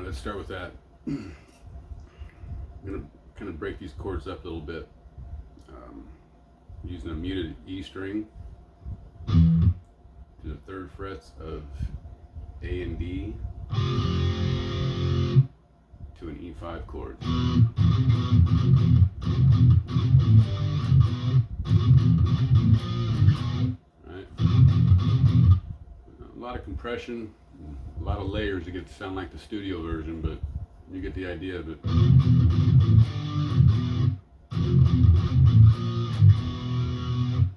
Let's start with that. I'm going to kind of break these chords up a little bit. Using a muted E string to the 3rd frets of A and D to an E5 chord. Right? A lot of compression, a lot of layers to get to sound like the studio version, but you get the idea of it.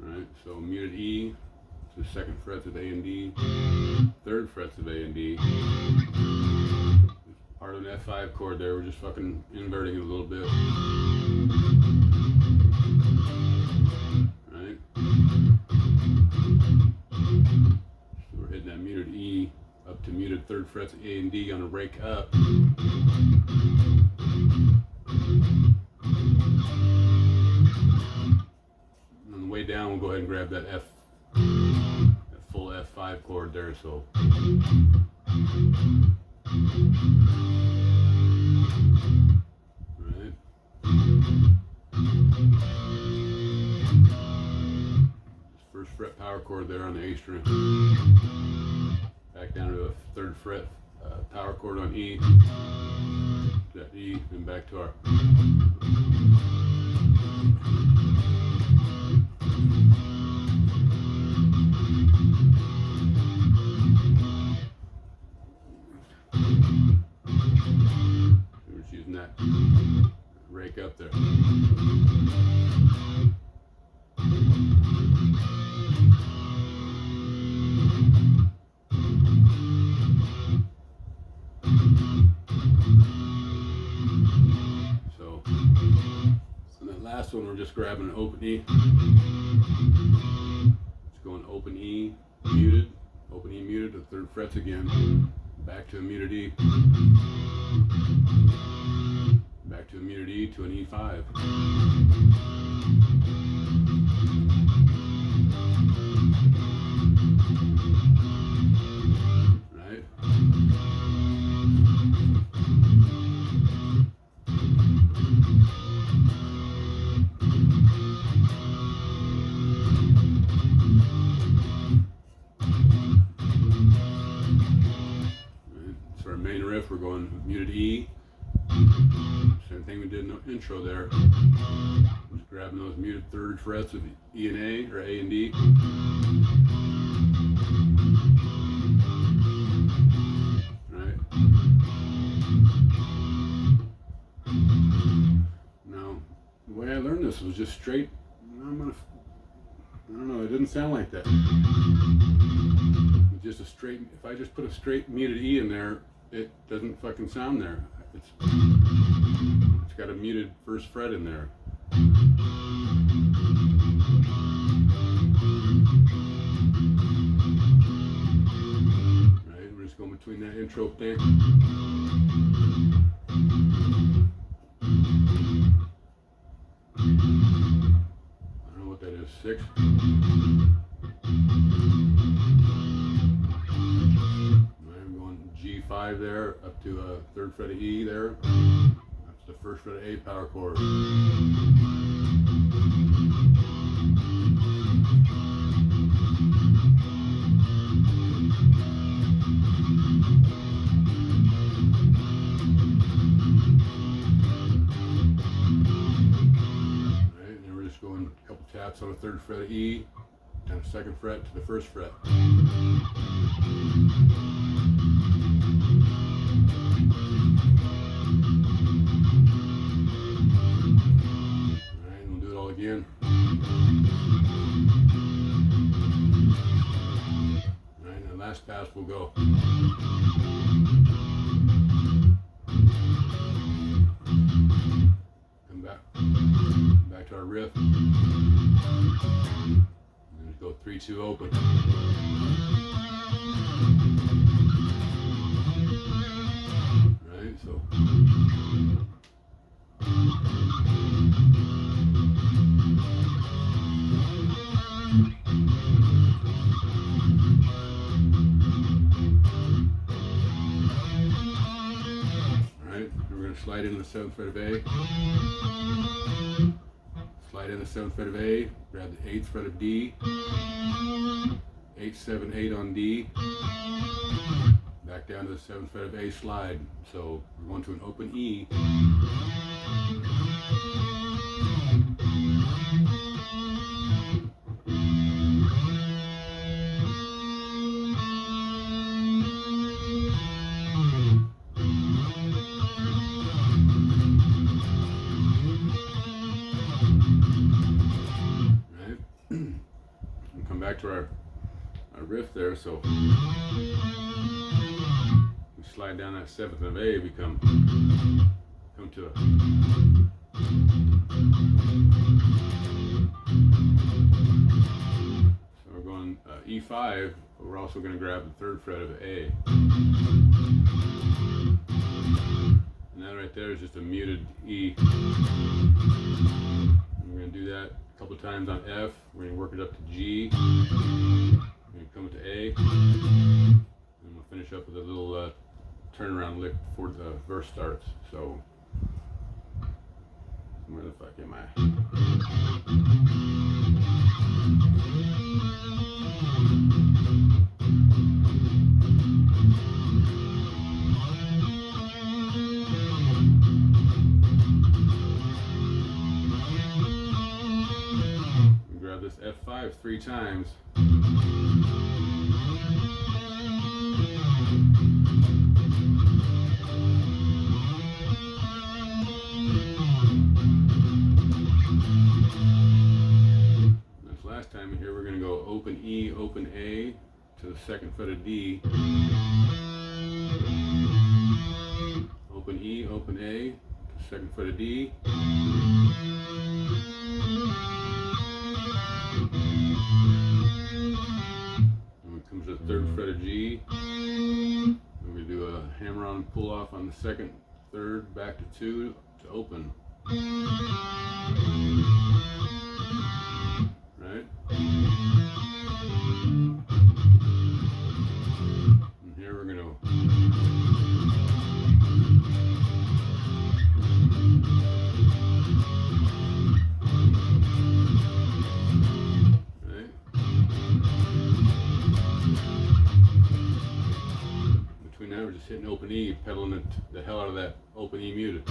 Alright, so muted E to the 2nd frets of A and D, 3rd frets of A and D. Part of an F5 chord there, we're just fucking inverting it a little bit. Right? So we're hitting that muted E up to muted 3rd frets of A and D on a rake up. On the way down, we'll go ahead and grab that that full F5 chord there. So right. This 1st fret power chord there on the A string. Back down to a 3rd fret power chord on E. That E, and back to our we're just using that rake up there. So that last one, we're just grabbing an open E. It's going open E muted to 3rd frets again. Back to a muted E. Back to a muted E to an E5. Right? So our main riff, we're going muted E. Same thing we did in the intro there. Just grabbing those muted 3rd frets of E and A, or A and D. Right? Now, the way I learned this was just straight. I don't know, it didn't sound like that. Just a straight, if I just put a straight muted E in there, it doesn't fucking sound there. It's got a muted 1st fret in there. Right, we're just going between that intro thing. I don't know what that is, 6. G5 there, up to a 3rd fret of E there. That's the 1st fret of A power chord. Right, and we're just going a couple taps on a 3rd fret of E and a 2nd fret to the 1st fret. Alright, we'll do it all again. Alright, and the last pass we'll go. Come back to our riff. And go 3-2 open. Right, so. Slide in the 7th fret of A. Slide in the 7th fret of A. Grab the 8th fret of D. 8, 7, 8 on D. Back down to the 7th fret of A. Slide. So we're going to an open E. Back to our riff there, so we slide down that 7th of A, we come to a so we're going E5, but we're also going to grab the 3rd fret of A, and that right there is just a muted E, and we're going to do that a couple times on F. We're going to work it up to G. We're going to come to A. And we'll finish up with a little turnaround lick before the verse starts. So, where the fuck am I? This F5 3 times. This last time here we're going to go open E, open A to the 2nd fret of D. Open E, open A to the 2nd fret of D. Comes to the 3rd fret of G. And we do a hammer on pull off on the 2nd, 3rd, back to 2 to open. Right? And here we're going to now we're just hitting open E, pedaling it the hell out of that open E muted.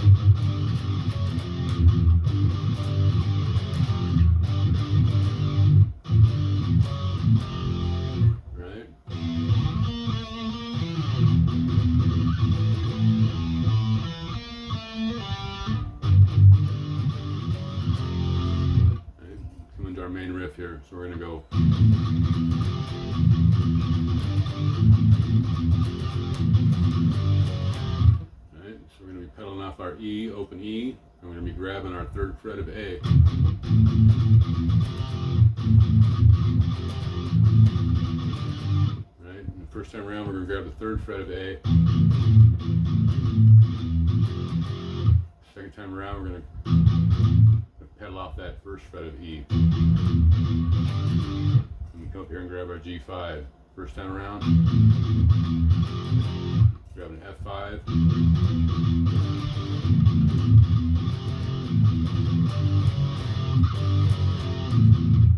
Right? Right? Coming to our main riff here, so we're going to go. So we're going to be pedaling off our E, open E, and we're going to be grabbing our 3rd fret of A. Right, and the first time around we're going to grab the 3rd fret of A. Second time around we're going to pedal off that 1st fret of E. And we come up here and grab our G5. First time around. Grab an F5.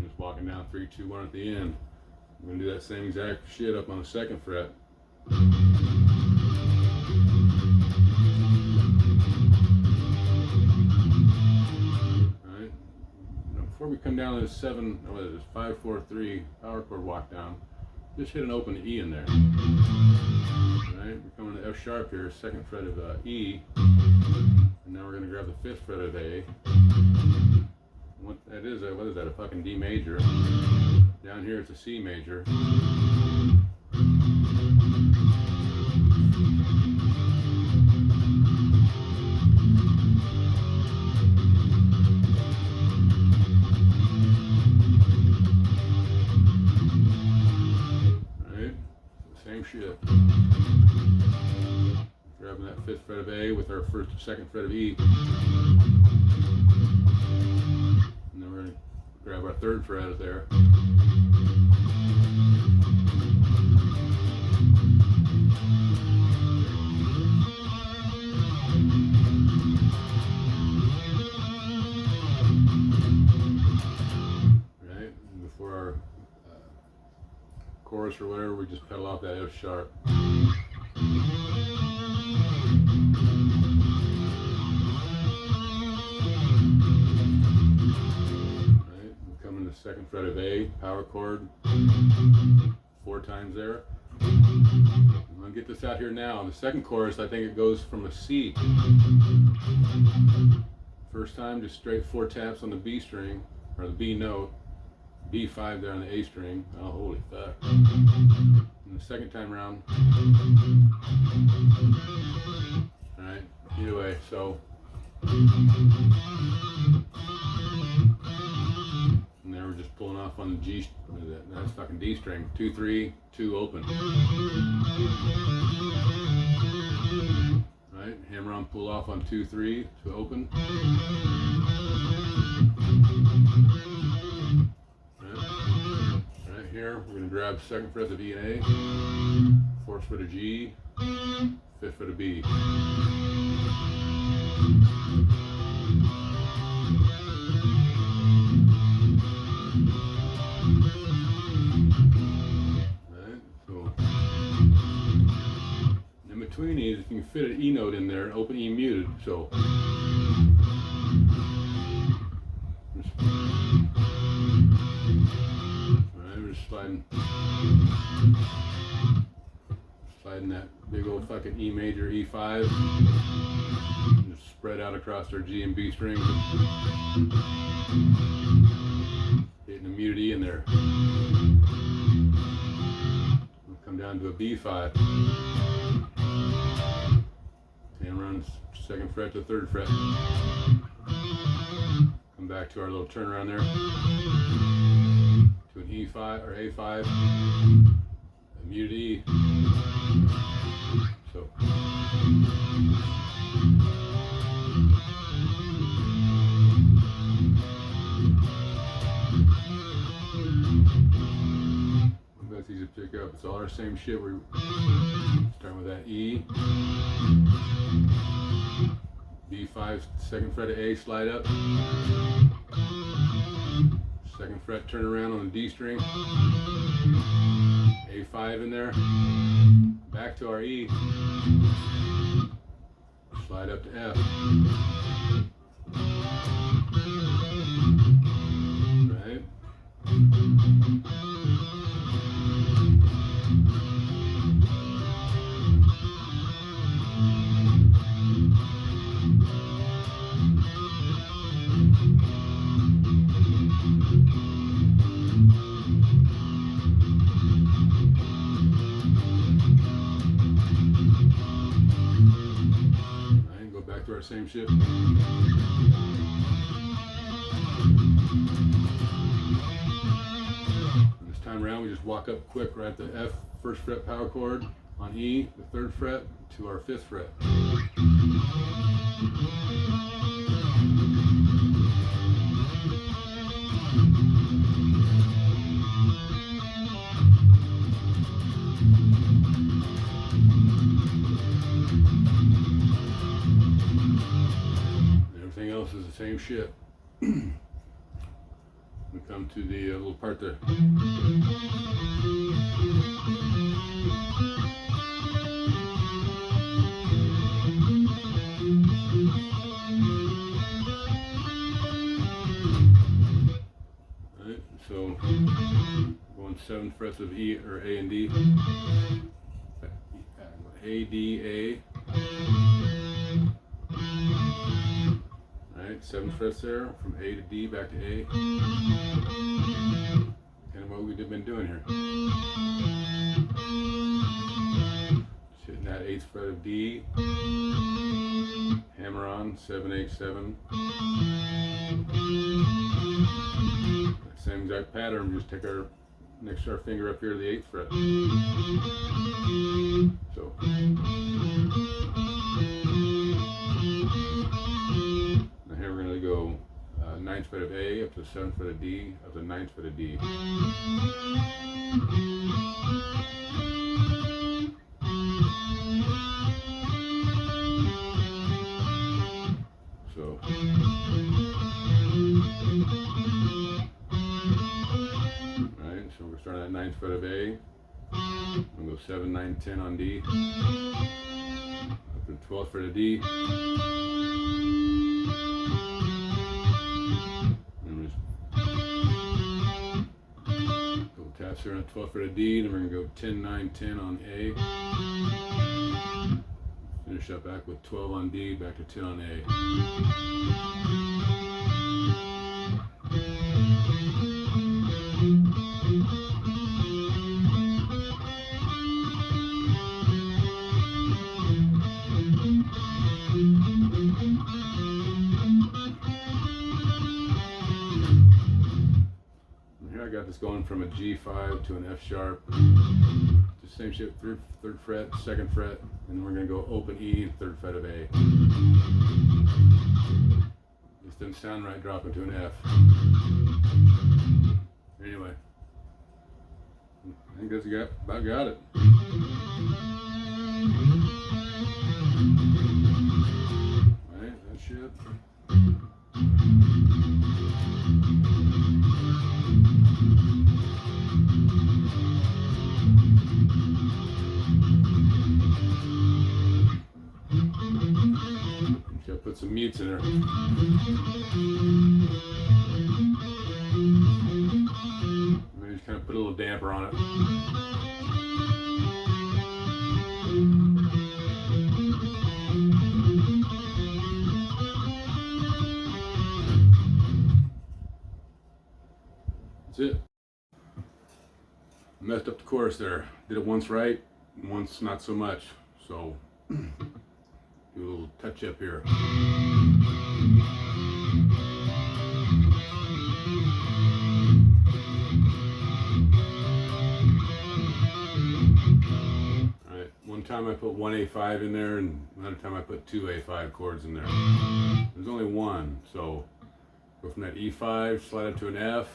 Just walking down 3, 2, 1 at the end. I'm going to do that same exact shit up on the 2nd fret. Alright. Before we come down to the 7, what is this, 5, 4, 3 power chord walk down, just hit an open E in there. Alright, we're coming to F sharp here, 2nd fret of E, and now we're going to grab the 5th fret of A. What that is, what is that, a fucking D major. Down here it's a C major. And Same shit. Grabbing that 5th fret of A with our 2nd fret of E. And then we're going to grab our 3rd fret there. Right, and before our chorus or whatever, we just pedal off that F sharp. Coming to 2nd fret of A, power chord, 4 times there. I'm going to get this out here now. In the 2nd chorus, I think it goes from a C. First time, just straight 4 taps on the B string, or the B note, B5 there on the A string. Oh, holy fuck. And the 2nd time around. Alright, either way, so. And there we're just pulling off on the G, that's fucking D string. 2, 3, 2 open. Right, hammer on, pull off on 2, 3 to open. Right here, we're gonna grab 2nd fret of E and A, 4th fret of G, 5th fret of B. Between these, if you can fit an E note in there, an open E muted, so alright, we're just sliding that big old fucking E major, E5, and just spread out across our G and B strings, hitting a muted E in there. We'll come down to a B5. Hammer on 2nd fret to 3rd fret. Come back to our little turnaround there. To an E5 or A5. A muted E. So. That's easy to pick up. It's all our same shit. We're starting with that E. B5, 2nd fret of A, slide up. 2nd fret, turn around on the D string. A5 in there. Back to our E. Slide up to F. Right. Go back to our same shit. This time around, we just walk up quick right at the F 1st fret power chord on E, the 3rd fret to our 5th fret. Everything else is the same shit. We come to the little part there. Right, so going 7 frets of E or A and D. A, D, A. Alright, 7 frets there, from A to D, back to A. Kind of what we've been doing here. Just hitting that 8th fret of D. Hammer on, 7, 8, 7. That same exact pattern, just take our next to our finger up here to the 8th fret. So. Now here we're going to go 9th fret of A up to the 7th fret of D up to the 9th fret of D. So. Alright, so we're starting at 9th fret of A. We'll go 7, 9, 10 on D. Up to the 12th fret of D. Taps here on the 12th fret of D, then we're going to go 10, 9, 10 on A. Finish up back with 12 on D, back to 10 on A. I got this going from a G5 to an F sharp. Just same shape, third fret, 2nd fret, and then we're going to go open E, 3rd fret of A. This didn't sound right dropping to an F. Anyway, I think that's about got it. Alright, that's it. Gotta put some mutes in there. Maybe just kind of put a little damper on it. That's it. Messed up the chorus there. Did it once right, and once not so much. So do a little touch up here. Alright, one time I put one A5 in there, and another time I put two A5 chords in there. There's only one, so go from that E5, slide up to an F.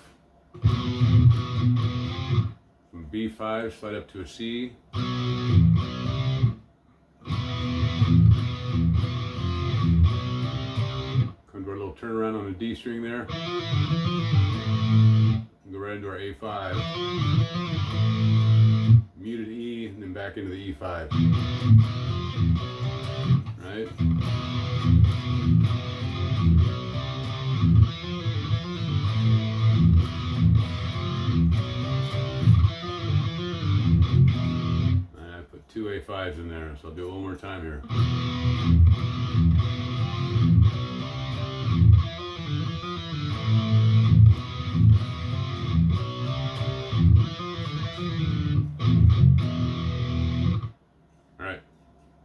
From B5, slide up to a C. Come to our little turnaround on the D string there. Go right into our A5. Muted E, and then back into the E5. Right? And I put two A5s in there, so I'll do it one more time here.